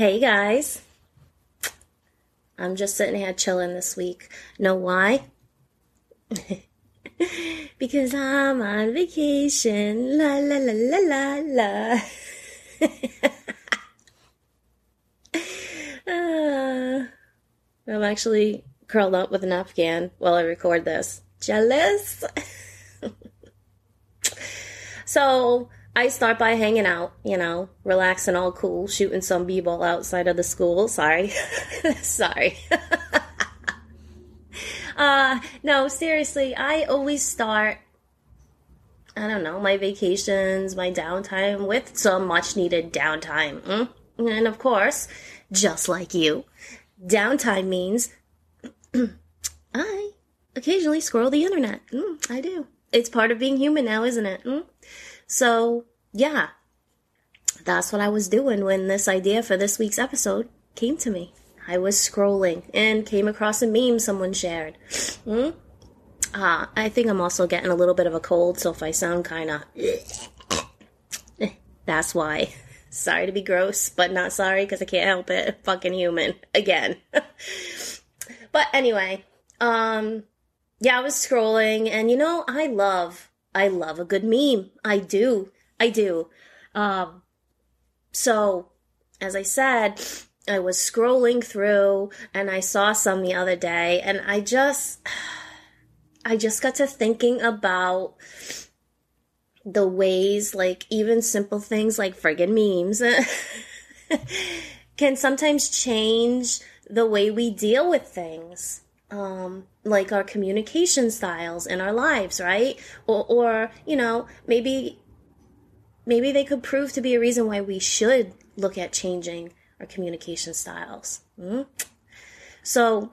Hey guys, I'm just sitting here chilling this week. Know why? Because I'm on vacation. La la la la la la. I'm actually curled up with an Afghan while I record this. Jealous? So I start by hanging out, relaxing all cool, shooting some b-ball outside of the school. Sorry. Sorry. No, seriously, I always start, my vacations, my downtime with some much needed downtime. And of course, just like you, downtime means I occasionally scroll the internet. I do. It's part of being human now, isn't it? So, yeah, that's what I was doing when this idea for this week's episode came to me. I was scrolling and came across a meme someone shared. I think I'm also getting a little bit of a cold, so if I sound kind of... that's why. Sorry to be gross, but not sorry because I can't help it. Fucking human. Again. But anyway, yeah, I was scrolling, and I love a good meme. I do. So, as I said, I was scrolling through, and I saw some the other day, and I just got to thinking about the ways, like, even simple things like friggin' memes can sometimes change the way we deal with things. Like our communication styles in our lives, right? Or maybe they could prove to be a reason why we should look at changing our communication styles. So,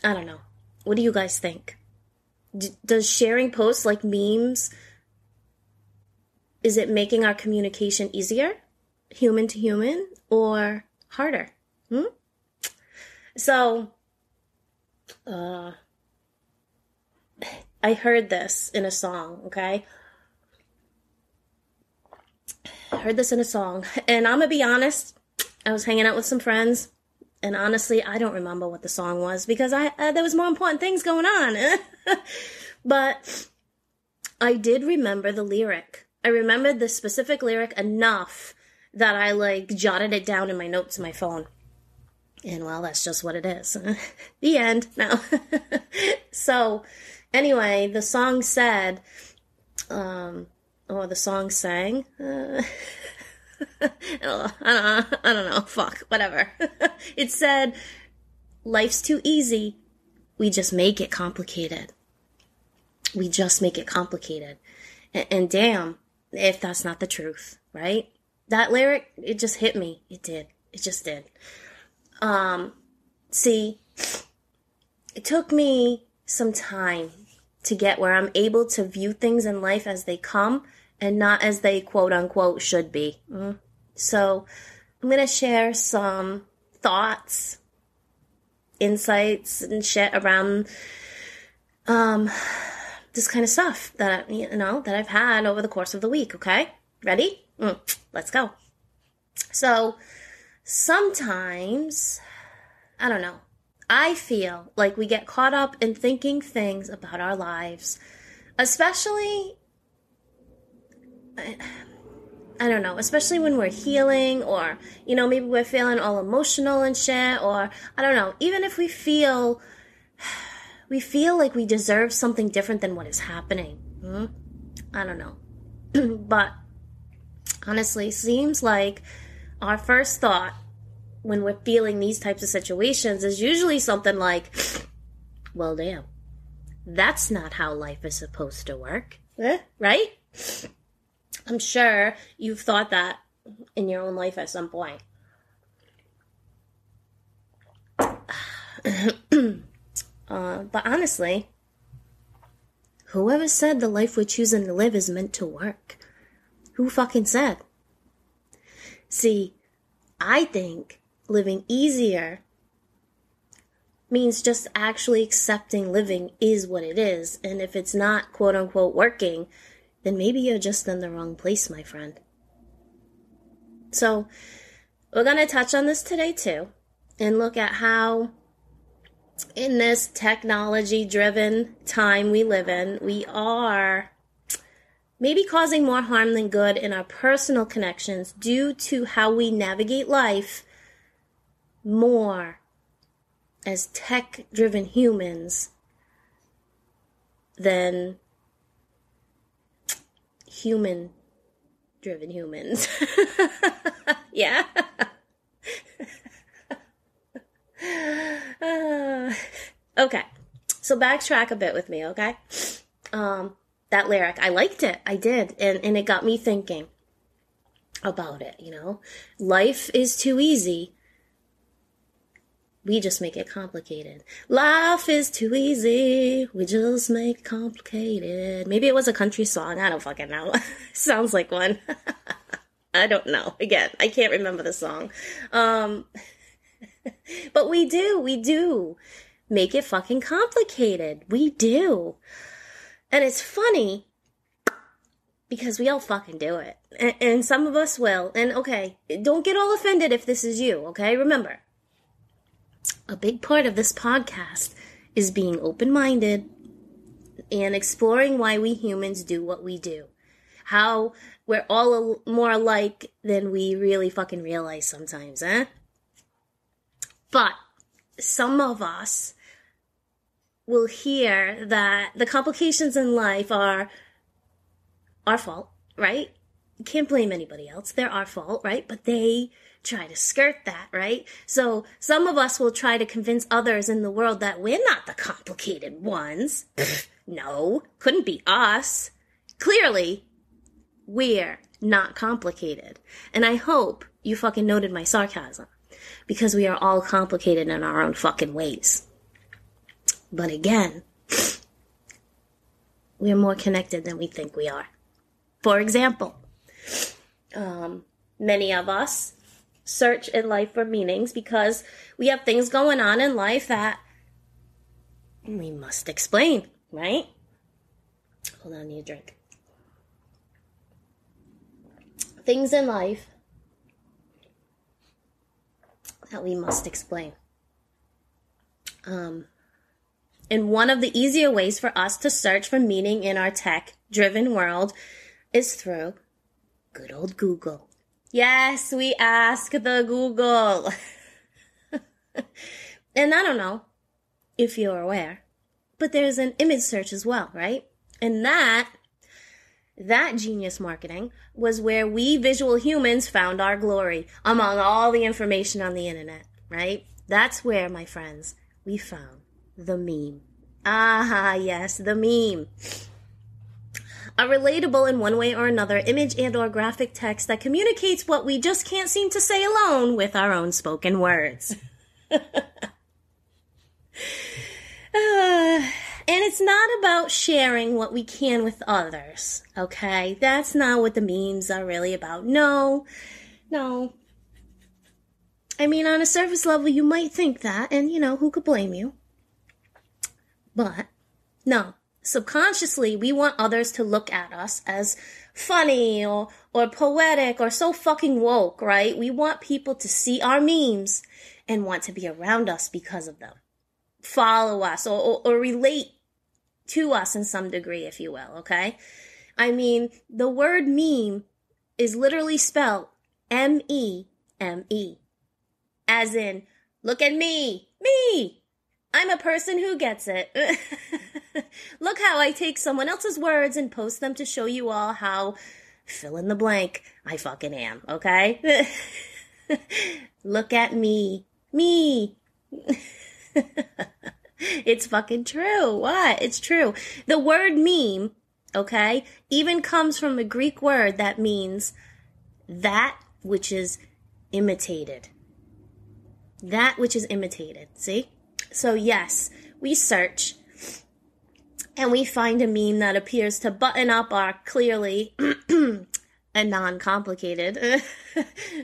I don't know. What do you guys think? Does sharing posts like memes, is it making our communication easier, human to human, or harder? So, I heard this in a song, okay? I heard this in a song, and I'm gonna be honest, I was hanging out with some friends, and honestly, I don't remember what the song was, because there was more important things going on. But I did remember the lyric. I remembered the specific lyric enough that I, jotted it down in my notes in my phone. And, well, that's just what it is. The end. No. So, anyway, the song said, the song sang, I don't know, fuck, whatever. It said, life's too easy, we just make it complicated. We just make it complicated. And damn, if that's not the truth, right? That lyric, it just hit me. It did. It just did. See, it took me some time to get where I'm able to view things in life as they come and not as they quote unquote should be. So I'm going to share some thoughts, insights, and shit around, this kind of stuff that, that I've had over the course of the week. Okay. Ready? Let's go. So sometimes, I don't know, I feel like we get caught up in thinking things about our lives, especially, I don't know, especially when we're healing, or, maybe we're feeling all emotional and shit, or, I don't know, even if we feel like we deserve something different than what is happening. I don't know. But honestly, seems like our first thought when we're feeling these types of situations is usually something like, well, damn, that's not how life is supposed to work. Right? I'm sure you've thought that in your own life at some point. But honestly, whoever said the life we're choosing to live is meant to work? Who fucking said? See, I think living easier means just actually accepting living is what it is. And if it's not quote unquote working, then maybe you're just in the wrong place, my friend. So We're going to touch on this today too and look at how in this technology-driven time we live in, we are maybe causing more harm than good in our personal connections due to how we navigate life more as tech-driven humans than human-driven humans. Yeah? Okay, so backtrack a bit with me, okay? That lyric, I liked it, I did, and it got me thinking about it, you know? Life is too easy. We just make it complicated. Life is too easy. We just make it complicated. Maybe it was a country song. I don't fucking know. Sounds like one. I don't know. Again, I can't remember the song. But we do make it fucking complicated. We do. And it's funny because we all fucking do it. And some of us will. And okay, don't get all offended if this is you, okay? Remember, a big part of this podcast is being open-minded and exploring why we humans do what we do. How we're all more alike than we really fucking realize sometimes, eh? But some of us will hear that the complications in life are our fault, right? You can't blame anybody else. They're our fault, right? But they try to skirt that, right? So some of us will try to convince others in the world that we're not the complicated ones. No, couldn't be us. Clearly, we're not complicated. And I hope you fucking noted my sarcasm, because we are all complicated in our own fucking ways. But again, we're more connected than we think we are. For example, many of us search in life for meanings because we have things going on in life that we must explain, right? Hold on, I need a drink. Things in life that we must explain. And one of the easier ways for us to search for meaning in our tech-driven world is through good old Google. Yes, we ask the Google. And I don't know if you're aware, but there's an image search as well, right? And that genius marketing was where we visual humans found our glory among all the information on the internet, right? That's where, my friends, we found the meme. Ah, yes, the meme. A relatable in one way or another image and or graphic text that communicates what we just can't seem to say alone with our own spoken words. And it's not about sharing what we can with others, okay? That's not what the memes are really about. No. I mean, on a surface level, you might think that, and, you know, who could blame you? But, no. Subconsciously, we want others to look at us as funny or poetic or so fucking woke, right? We want people to see our memes and want to be around us because of them. Follow us or relate to us in some degree, if you will, okay? I mean, the word meme is literally spelled M-E-M-E. As in, look at me. I'm a person who gets it. Look how I take someone else's words and post them to show you all how fill in the blank I fucking am, okay? Look at me. It's fucking true. What? It's true. The word meme, okay, even comes from a Greek word that means that which is imitated. That which is imitated, see? So yes, we search and we find a meme that appears to button up our clearly and non-complicated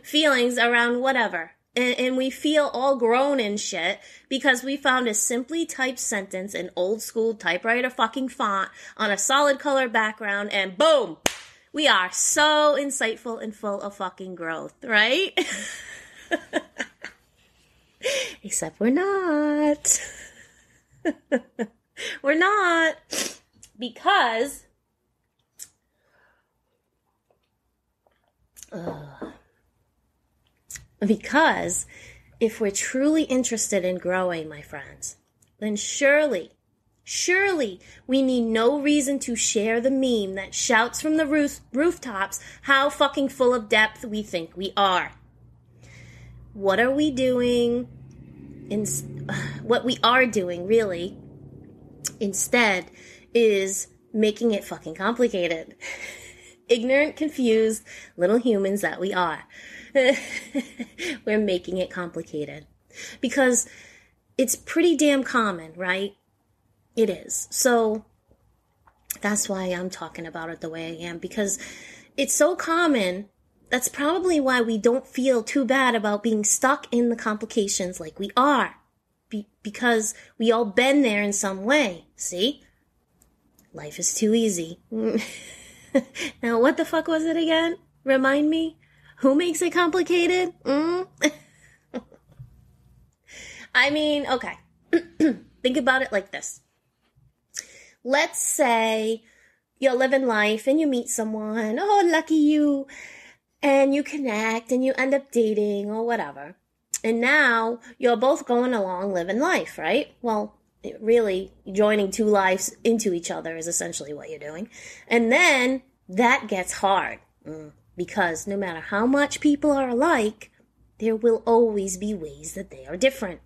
feelings around whatever. And we feel all grown and shit because we found a simply typed sentence in old school typewriter fucking font on a solid color background, and boom, we are so insightful and full of fucking growth, right? Except we're not. We're not. Because if we're truly interested in growing, my friends, then surely we need no reason to share the meme that shouts from the rooftops how fucking full of depth we think we are. What are we doing? What we are doing, really, instead, is making it fucking complicated. Ignorant, confused little humans that we are. We're making it complicated. Because it's pretty damn common, right? It is. So that's why I'm talking about it the way I am. Because it's so common. That's probably why we don't feel too bad about being stuck in the complications like we are. Because we all been there in some way. See? Life is too easy. Now, what the fuck was it again? Remind me? Who makes it complicated? I mean, okay. Think about it like this. Let's say you're living life and you meet someone. Oh, lucky you. And you connect and you end up dating or whatever. And now you're both going along living life, right? Well, really, joining two lives into each other is essentially what you're doing. And then that gets hard. Because no matter how much people are alike, there will always be ways that they are different.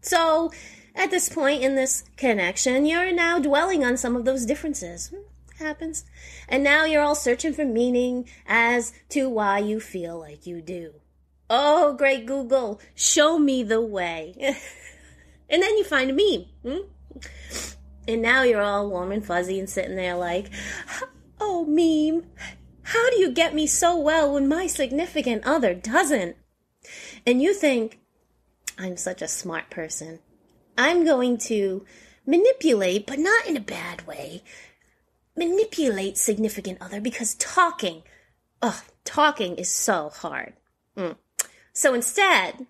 So, at this point in this connection, you're now dwelling on some of those differences. Happens. And now you're all searching for meaning as to why you feel like you do. Oh, great Google, show me the way. And then you find a meme. And now you're all warm and fuzzy and sitting there like, oh, meme, how do you get me so well when my significant other doesn't? And you think, I'm such a smart person. I'm going to manipulate, but not in a bad way, manipulate significant other because talking is so hard. So instead,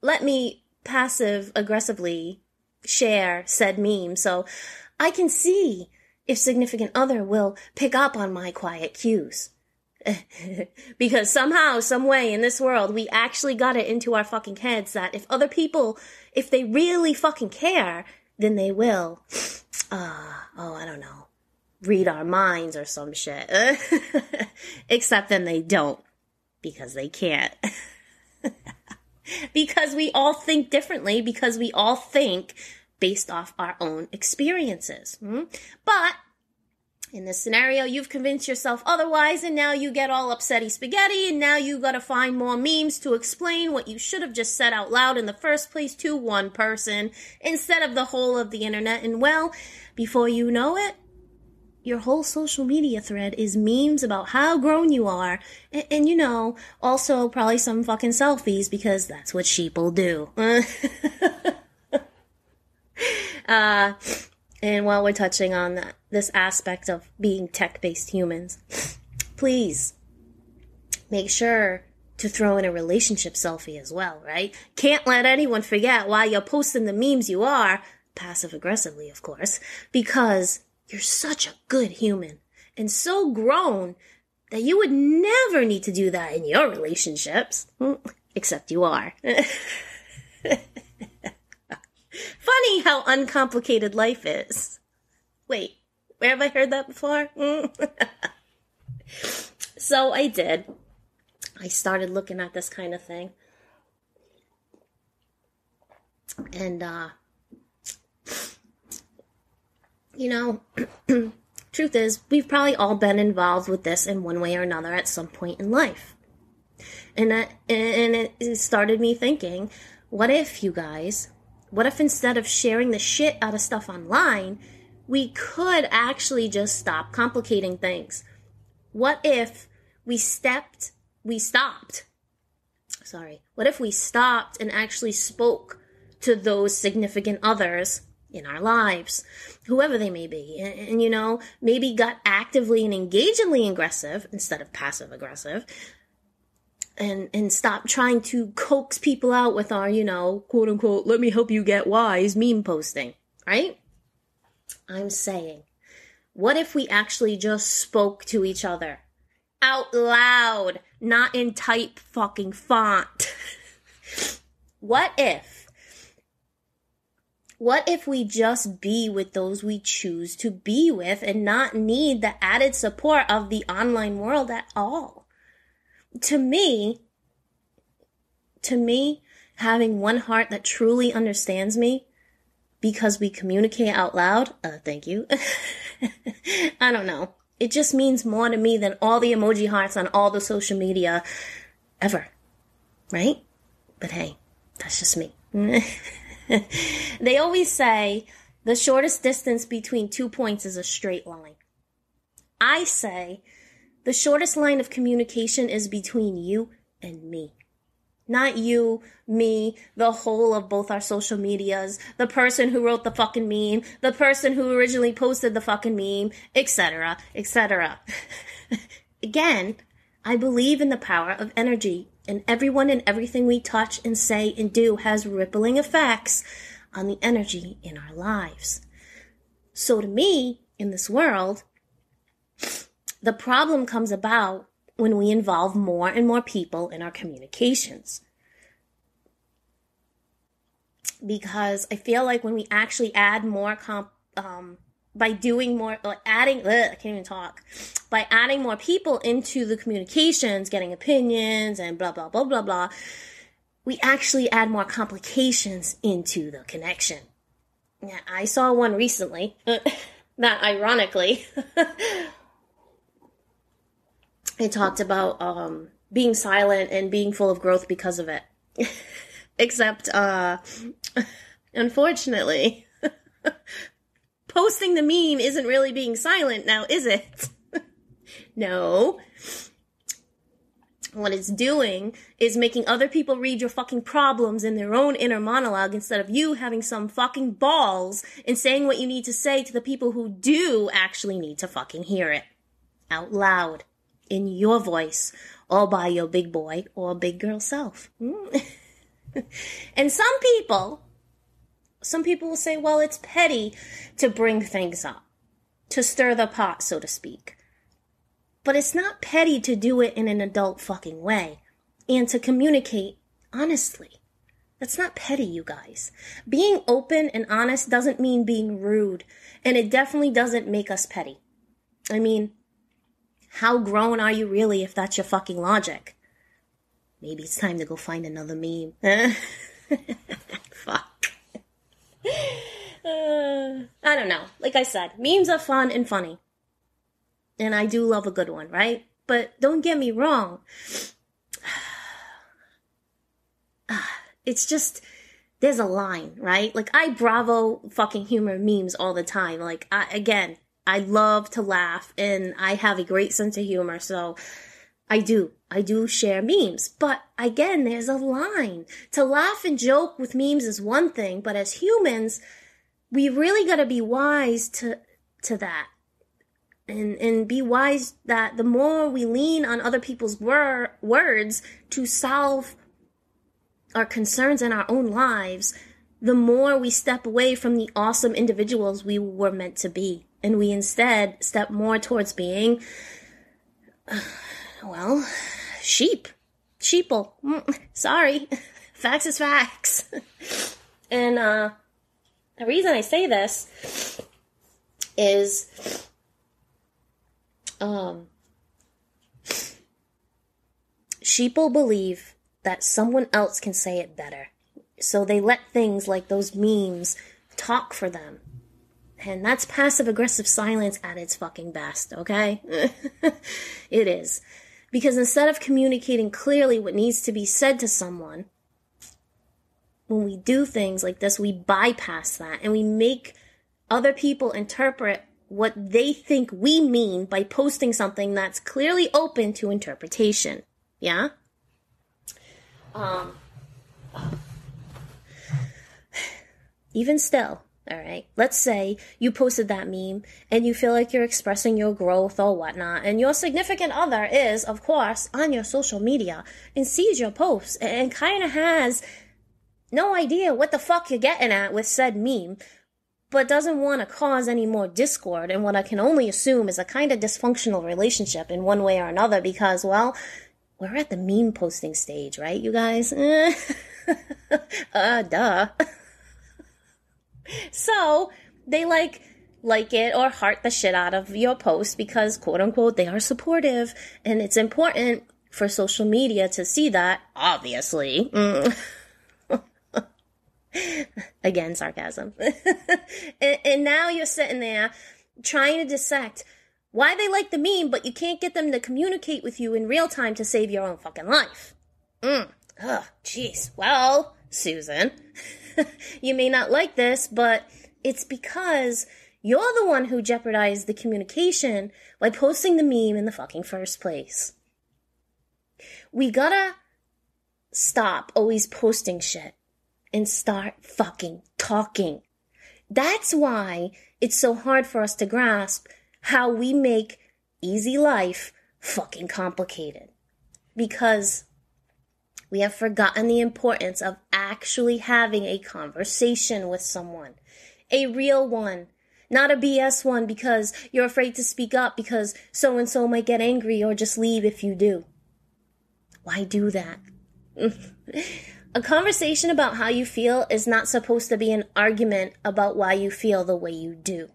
let me passive-aggressively share said meme so I can see if significant other will pick up on my quiet cues. Because somehow, some way in this world, we actually got it into our fucking heads that if other people, if they really fucking care, then they will, I don't know, read our minds or some shit. Except then they don't. Because they can't. Because we all think differently, because we all think based off our own experiences. But in this scenario, you've convinced yourself otherwise, and now you get all upsetty spaghetti, and now you gotta find more memes to explain what you should have just said out loud in the first place to one person, instead of the whole of the internet. And well, before you know it, your whole social media thread is memes about how grown you are, and you know, also probably some fucking selfies, because that's what sheeple do. And while we're touching on this aspect of being tech-based humans, please make sure to throw in a relationship selfie as well, right? Can't let anyone forget why you're posting the memes you are, passive-aggressively, of course, because you're such a good human and so grown that you would never need to do that in your relationships. Except you are. Funny how uncomplicated life is. Wait, where have I heard that before? So I did. I started looking at this kind of thing. And, you know, truth is, we've probably all been involved with this in one way or another at some point in life. And it started me thinking, what if, you guys, what if instead of sharing the shit out of stuff online, we could actually just stop complicating things? What if we stopped? What if we stopped and actually spoke to those significant others in our lives, whoever they may be, and you know, maybe got actively and engagingly aggressive instead of passive aggressive, and stop trying to coax people out with our, quote unquote, let me help you get wise meme posting, right? I'm saying, what if we actually just spoke to each other out loud, not in type fucking font? What if we just be with those we choose to be with and not need the added support of the online world at all? To me, having one heart that truly understands me because we communicate out loud, thank you. I don't know. It just means more to me than all the emoji hearts on all the social media ever. Right? But hey, that's just me. They always say the shortest distance between 2 points is a straight line. I say the shortest line of communication is between you and me. Not you, me, the whole of both our social medias, the person who wrote the fucking meme, the person who originally posted the fucking meme, etc., etc. Again, I believe in the power of energy, and everyone and everything we touch and say and do has rippling effects on the energy in our lives. So to me, in this world, the problem comes about when we involve more and more people in our communications. Because I feel like when we actually add more by doing more, or adding, I can't even talk, by adding more people into the communications, getting opinions and blah, blah, blah, blah, blah, we actually add more complications into the connection. Yeah, I saw one recently, that ironically, it talked about being silent and being full of growth because of it. Except, unfortunately, posting the meme isn't really being silent now, is it? No. What it's doing is making other people read your fucking problems in their own inner monologue instead of you having some fucking balls and saying what you need to say to the people who do actually need to fucking hear it. Out loud. In your voice. All by your big boy or big girl self. And some people will say, well, it's petty to bring things up. To stir the pot, so to speak. But it's not petty to do it in an adult fucking way. And to communicate honestly. That's not petty, you guys. Being open and honest doesn't mean being rude. And it definitely doesn't make us petty. I mean, how grown are you really if that's your fucking logic? Maybe it's time to go find another meme. Fuck. I don't know. Like I said, memes are fun and funny. And I do love a good one, right? But don't get me wrong. It's just, there's a line, right? Like, I bravo fucking humor memes all the time. Like, I love to laugh, and I have a great sense of humor, so I do share memes. But again, there's a line. To laugh and joke with memes is one thing, but as humans, we really gotta be wise to that. And be wise that the more we lean on other people's words to solve our concerns in our own lives, the more we step away from the awesome individuals we were meant to be. And we instead step more towards being, sheeple. Sorry. Facts is facts. And the reason I say this is, sheeple believe that someone else can say it better. So they let things like those memes talk for them. And that's passive-aggressive silence at its fucking best, okay? It is. Because instead of communicating clearly what needs to be said to someone, when we do things like this, we bypass that and we make other people interpret what they think we mean by posting something that's clearly open to interpretation. Yeah? Even still, All right. Let's say you posted that meme and you feel like you're expressing your growth or whatnot, and your significant other is, of course, on your social media and sees your posts and kind of has no idea what the fuck you're getting at with said meme, but doesn't want to cause any more discord in what I can only assume is a kind of dysfunctional relationship in one way or another because, well, we're at the meme posting stage, right, you guys? Duh. So they like it or heart the shit out of your post because, quote unquote, they are supportive. And it's important for social media to see that, obviously. Again, sarcasm. and now you're sitting there trying to dissect why they like the meme, but you can't get them to communicate with you in real time to save your own fucking life. Jeez. Well, Susan, you may not like this, but it's because you're the one who jeopardized the communication by posting the meme in the fucking first place. We gotta stop always posting shit and start fucking talking. That's why it's so hard for us to grasp how we make easy life fucking complicated. Because we have forgotten the importance of actually having a conversation with someone. A real one. Not a BS one because you're afraid to speak up because so-and-so might get angry or just leave if you do. Why do that? A conversation about how you feel is not supposed to be an argument about why you feel the way you do.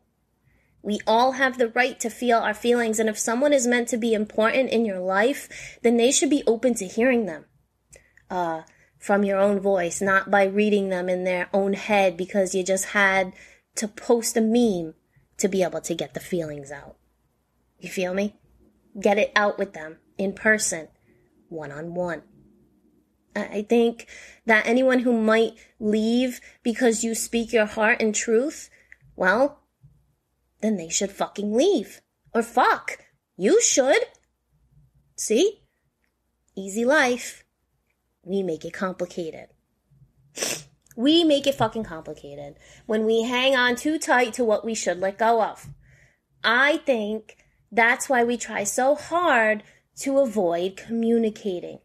We all have the right to feel our feelings, and if someone is meant to be important in your life, then they should be open to hearing them. From your own voice, not by reading them in their own head because you just had to post a meme to be able to get the feelings out. You feel me? Get it out with them in person, one-on-one. I think that anyone who might leave because you speak your heart and truth, well, then they should fucking leave. Or fuck, you should. See? Easy life. We make it complicated. We make it fucking complicated when we hang on too tight to what we should let go of. I think that's why we try so hard to avoid communicating.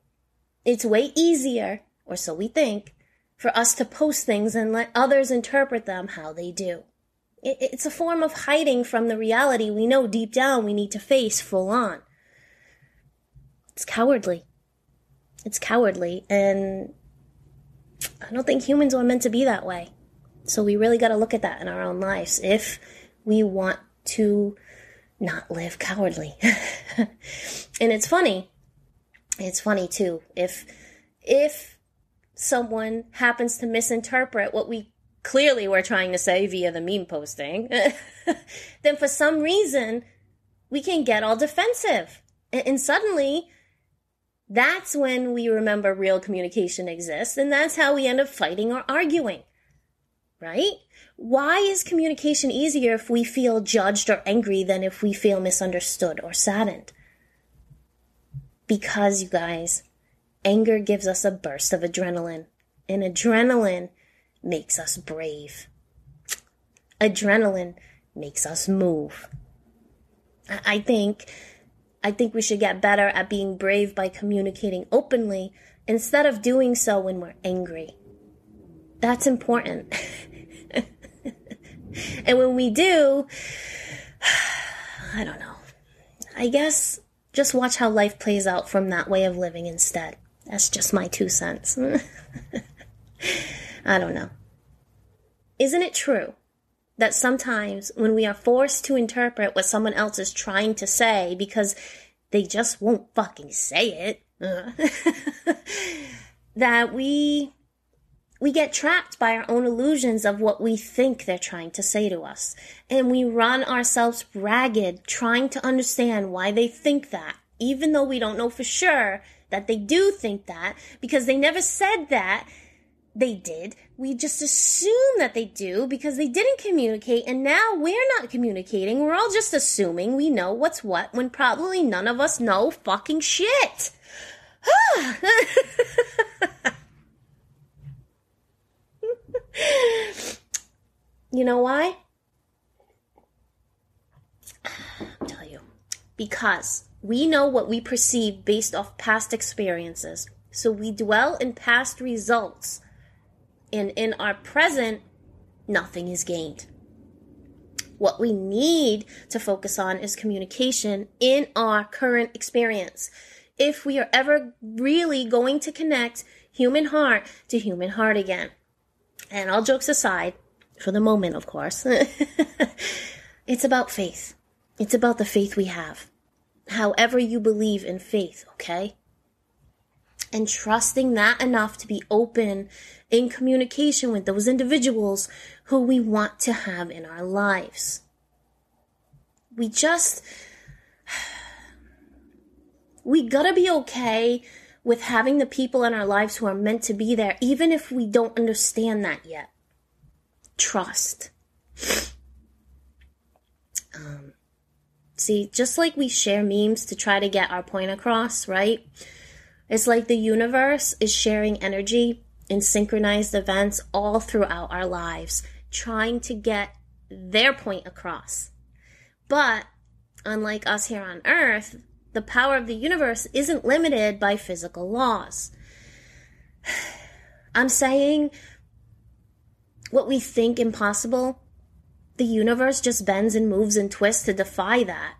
It's way easier, or so we think, for us to post things and let others interpret them how they do. It's a form of hiding from the reality we know deep down we need to face full on. It's cowardly. It's cowardly, and I don't think humans are meant to be that way. So we really got to look at that in our own lives if we want to not live cowardly. And it's funny too, if someone happens to misinterpret what we clearly were trying to say via the meme posting, then for some reason we can get all defensive. And suddenly that's when we remember real communication exists, and that's how we end up fighting or arguing. Right? Why is communication easier if we feel judged or angry than if we feel misunderstood or saddened? Because, you guys, anger gives us a burst of adrenaline, and adrenaline makes us brave. Adrenaline makes us move. I think we should get better at being brave by communicating openly instead of doing so when we're angry. That's important. And when we do, I don't know. I guess just watch how life plays out from that way of living instead. That's just my 2 cents. I don't know. Isn't it true that sometimes when we are forced to interpret what someone else is trying to say because they just won't fucking say it, that we get trapped by our own illusions of what we think they're trying to say to us. And we run ourselves ragged trying to understand why they think that, even though we don't know for sure that they do think that, because they never said that they did. We just assume that they do because they didn't communicate, and now we're not communicating. We're all just assuming we know what's what when probably none of us know fucking shit. You know why? I'll tell you. Because we know what we perceive based off past experiences. So we dwell in past results. And in our present, nothing is gained. What we need to focus on is communication in our current experience. If we are ever really going to connect human heart to human heart again. And all jokes aside, for the moment, of course, it's about faith. It's about the faith we have. However you believe in faith, okay? And trusting that enough to be open in communication with those individuals who we want to have in our lives. We gotta be okay with having the people in our lives who are meant to be there, even if we don't understand that yet. Trust. See, just like we share memes to try to get our point across, right? It's like the universe is sharing energy in synchronized events all throughout our lives, trying to get their point across. But unlike us here on Earth, the power of the universe isn't limited by physical laws. I'm saying what we think impossible, the universe just bends and moves and twists to defy that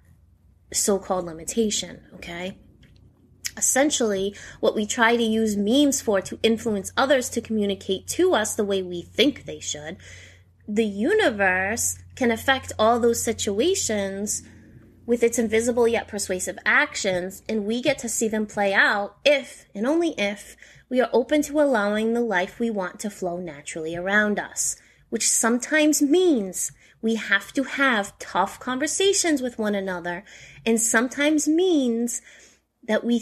so-called limitation, okay? Essentially, what we try to use memes for to influence others to communicate to us the way we think they should, the universe can affect all those situations with its invisible yet persuasive actions, and we get to see them play out if, and only if, we are open to allowing the life we want to flow naturally around us, which sometimes means we have to have tough conversations with one another, and sometimes means that we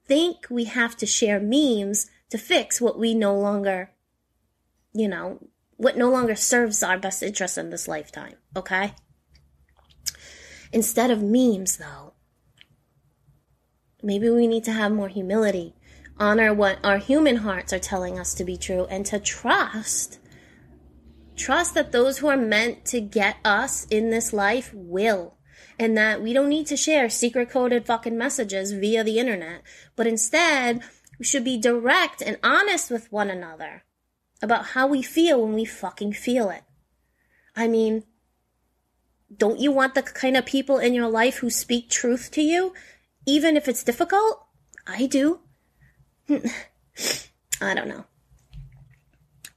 think we have to share memes to fix what we no longer, what no longer serves our best interest in this lifetime, okay? Instead of memes, though, maybe we need to have more humility, honor what our human hearts are telling us to be true, and to trust that those who are meant to get us in this life will. And that we don't need to share secret-coded fucking messages via the internet. But instead, we should be direct and honest with one another about how we feel when we fucking feel it. I mean, don't you want the kind of people in your life who speak truth to you, even if it's difficult? I do. I don't know.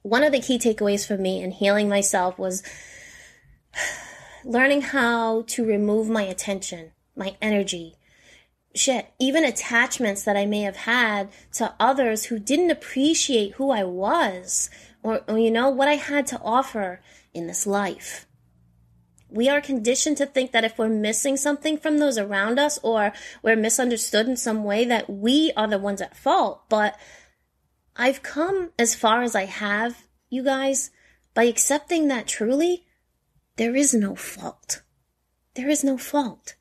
One of the key takeaways for me in healing myself was learning how to remove my attention, my energy, even attachments that I may have had to others who didn't appreciate who I was or what I had to offer in this life. We are conditioned to think that if we're missing something from those around us or we're misunderstood in some way, that we are the ones at fault. But I've come as far as I have, you guys, by accepting that truly, there is no fault. There is no fault.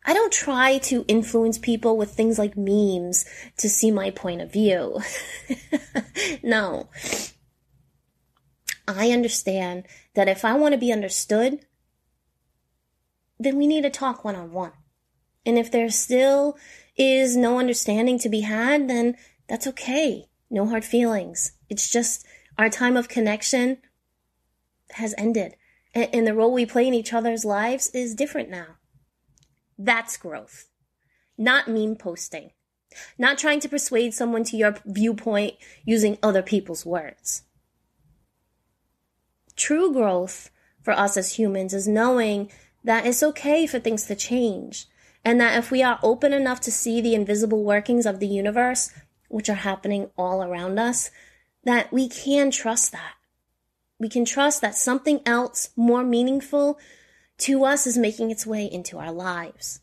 I don't try to influence people with things like memes to see my point of view. No. I understand that if I want to be understood, then we need to talk one-on-one. And if there still is no understanding to be had, then that's okay. No hard feelings. It's just our time of connection has ended. And the role we play in each other's lives is different now. That's growth. Not meme posting. Not trying to persuade someone to your viewpoint using other people's words. True growth for us as humans is knowing that it's okay for things to change. And that if we are open enough to see the invisible workings of the universe, which are happening all around us, that we can trust that. We can trust that something else more meaningful to us is making its way into our lives.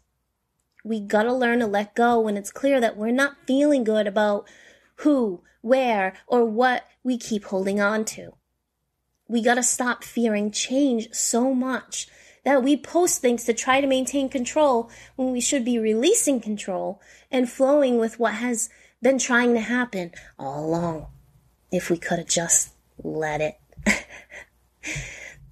We gotta learn to let go when it's clear that we're not feeling good about who, where, or what we keep holding on to. We gotta stop fearing change so much that we post things to try to maintain control when we should be releasing control and flowing with what has been trying to happen all along. If we could have just let it.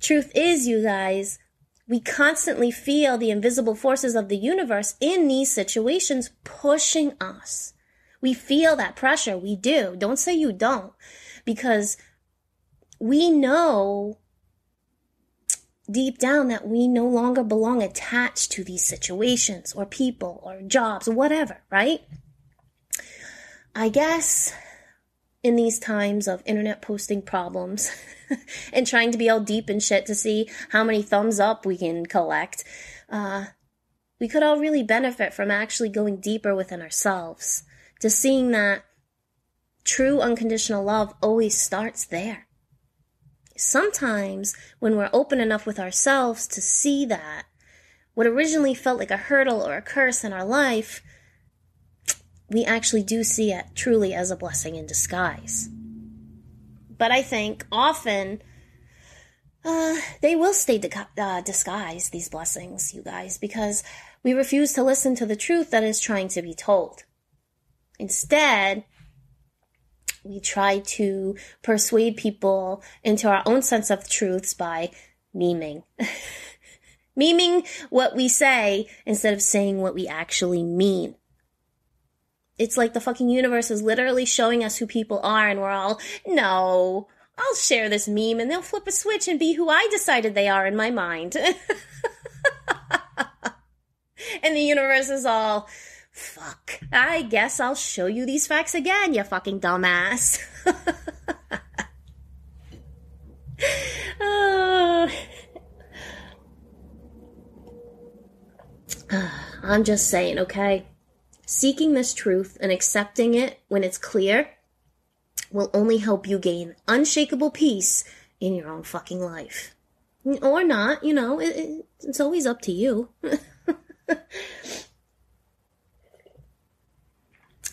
Truth is, you guys, we constantly feel the invisible forces of the universe in these situations pushing us. We feel that pressure. We do. Don't say you don't. Because we know deep down that we no longer belong attached to these situations or people or jobs or whatever, right? I guess in these times of internet posting problems and trying to be all deep and shit to see how many thumbs up we can collect, we could all really benefit from actually going deeper within ourselves, to seeing that true unconditional love always starts there. Sometimes when we're open enough with ourselves to see that, what originally felt like a hurdle or a curse in our life, we actually do see it truly as a blessing in disguise. But I think often they will stay disguised, these blessings, you guys, because we refuse to listen to the truth that is trying to be told. Instead, we try to persuade people into our own sense of truths by memeing. Memeing what we say instead of saying what we actually mean. It's like the fucking universe is literally showing us who people are, and we're all, no, I'll share this meme and they'll flip a switch and be who I decided they are in my mind. And the universe is all, fuck, I guess I'll show you these facts again, you fucking dumbass. I'm just saying, okay? Seeking this truth and accepting it when it's clear will only help you gain unshakable peace in your own fucking life. Or not, you know, it's always up to you.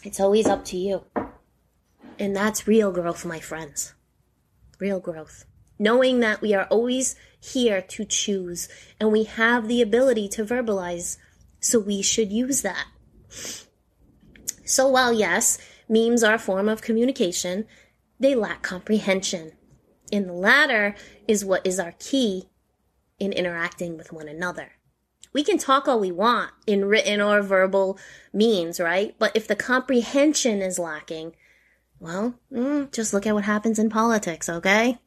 It's always up to you. And that's real growth, my friends. Real growth. Knowing that we are always here to choose and we have the ability to verbalize, so we should use that. So while yes, memes are a form of communication, they lack comprehension. And the latter is what is our key in interacting with one another. We can talk all we want in written or verbal means, right? But if the comprehension is lacking, well, just look at what happens in politics, okay?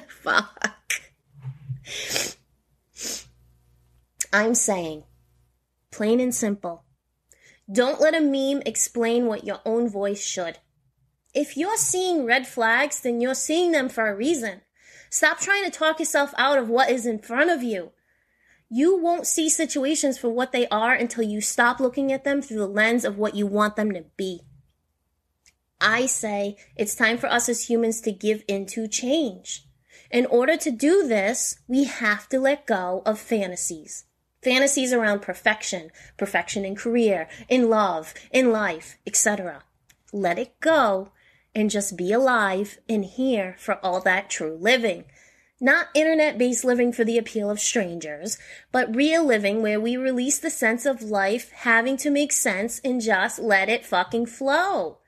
Fuck. I'm saying, plain and simple, don't let a meme explain what your own voice should. If you're seeing red flags, then you're seeing them for a reason. Stop trying to talk yourself out of what is in front of you. You won't see situations for what they are until you stop looking at them through the lens of what you want them to be. I say it's time for us as humans to give into change. In order to do this, we have to let go of fantasies. Fantasies around perfection in career, in love, in life, etc. Let it go and just be alive and here for all that true living. Not internet-based living for the appeal of strangers, but real living where we release the sense of life having to make sense and just let it fucking flow.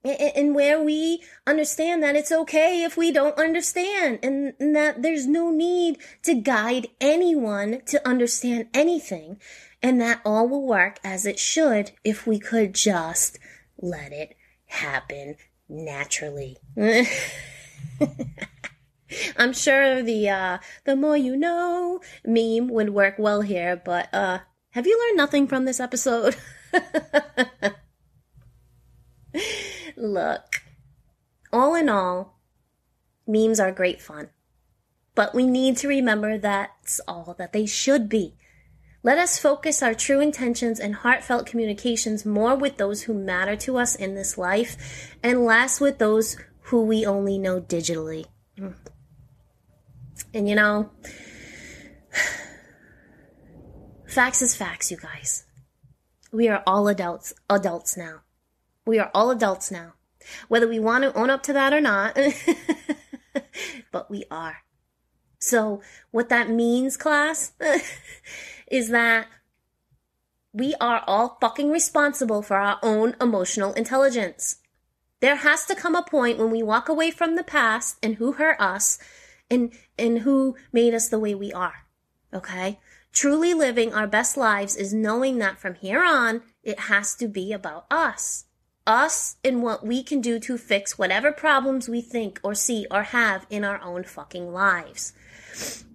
And where we understand that it's okay if we don't understand, and that there's no need to guide anyone to understand anything, and that all will work as it should if we could just let it happen naturally. I'm sure the more you know meme would work well here, but have you learned nothing from this episode? Look, all in all, memes are great fun, but we need to remember that's all that they should be. Let us focus our true intentions and heartfelt communications more with those who matter to us in this life, and less with those who we only know digitally. And you know, facts is facts, you guys. We are all adults now. We are all adults now, whether we want to own up to that or not, but we are. So what that means, class, is that we are all fucking responsible for our own emotional intelligence. There has to come a point when we walk away from the past and who hurt us and who made us the way we are. Okay? Truly living our best lives is knowing that from here on, it has to be about us. Us and what we can do to fix whatever problems we think or see or have in our own fucking lives.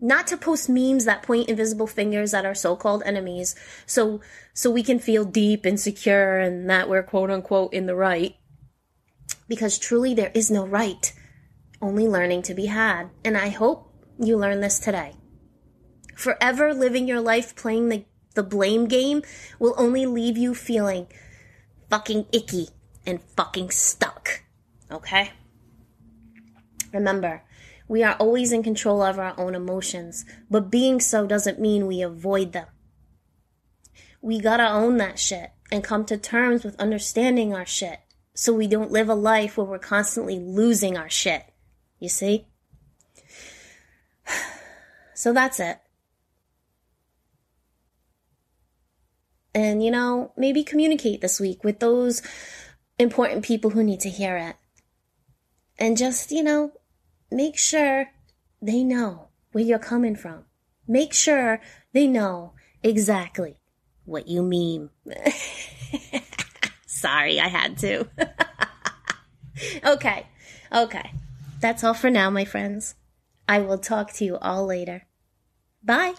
Not to post memes that point invisible fingers at our so-called enemies so we can feel deep and secure and that we're quote unquote in the right. Because truly there is no right, only learning to be had. And I hope you learn this today. Forever living your life playing the blame game will only leave you feeling fucking icky and fucking stuck. Okay? Remember, we are always in control of our own emotions, but being so doesn't mean we avoid them. We gotta own that shit and come to terms with understanding our shit so we don't live a life where we're constantly losing our shit. You see? So that's it. And, maybe communicate this week with those important people who need to hear it. And just, make sure they know where you're coming from. Make sure they know exactly what you mean. Sorry, I had to. Okay. That's all for now, my friends. I will talk to you all later. Bye.